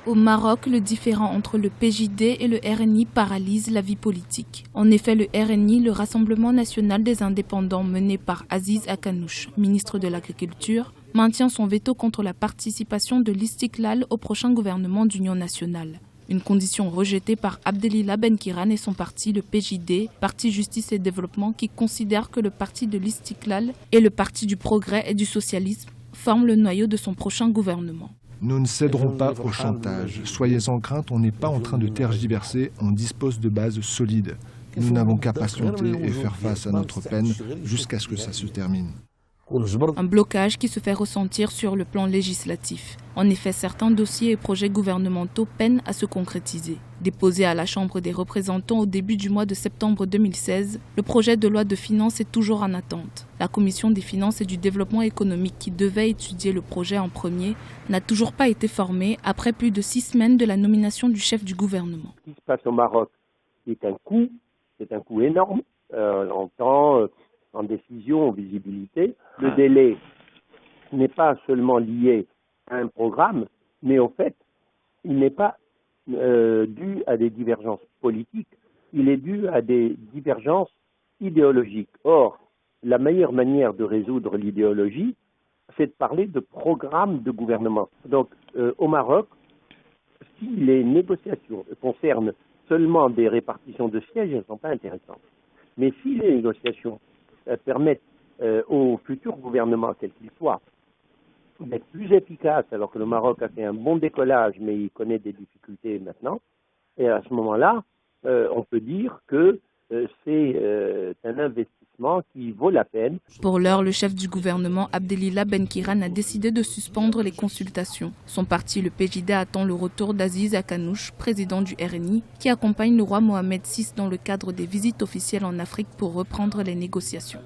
Au Maroc, le différend entre le PJD et le RNI paralyse la vie politique. En effet, le RNI, le Rassemblement national des indépendants mené par Aziz Akanouche, ministre de l'Agriculture, maintient son veto contre la participation de l'Istiklal au prochain gouvernement d'union nationale. Une condition rejetée par Abdelila Benkiran et son parti, le PJD, Parti Justice et Développement, qui considère que le parti de l'Istiklal et le parti du progrès et du socialisme forment le noyau de son prochain gouvernement. Nous ne céderons pas au chantage. Soyez sans crainte, on n'est pas en train de tergiverser, on dispose de bases solides. Nous n'avons qu'à patienter et faire face à notre peine jusqu'à ce que ça se termine. Un blocage qui se fait ressentir sur le plan législatif. En effet, certains dossiers et projets gouvernementaux peinent à se concrétiser. Déposé à la Chambre des représentants au début du mois de septembre 2016, le projet de loi de finances est toujours en attente. La Commission des finances et du développement économique qui devait étudier le projet en premier n'a toujours pas été formée après plus de 6 semaines de la nomination du chef du gouvernement. Ce qui se passe au Maroc c'est un coût énorme en temps, en décision, en visibilité. Le délai n'est pas seulement lié à un programme, mais au fait, il n'est pas dû à des divergences politiques, il est dû à des divergences idéologiques. Or, la meilleure manière de résoudre l'idéologie, c'est de parler de programme de gouvernement. Donc, au Maroc, si les négociations concernent seulement des répartitions de sièges, elles ne sont pas intéressantes. Mais si les négociations permettent au futur gouvernement, quel qu'il soit, d'être plus efficace, alors que le Maroc a fait un bon décollage, mais il connaît des difficultés maintenant, et à ce moment-là, on peut dire que c'est un investissement qui vaut la peine. Pour l'heure, le chef du gouvernement, Abdelila Benkiran, a décidé de suspendre les consultations. Son parti, le PJD, attend le retour d'Aziz Akanouche, président du RNI, qui accompagne le roi Mohamed VI dans le cadre des visites officielles en Afrique pour reprendre les négociations.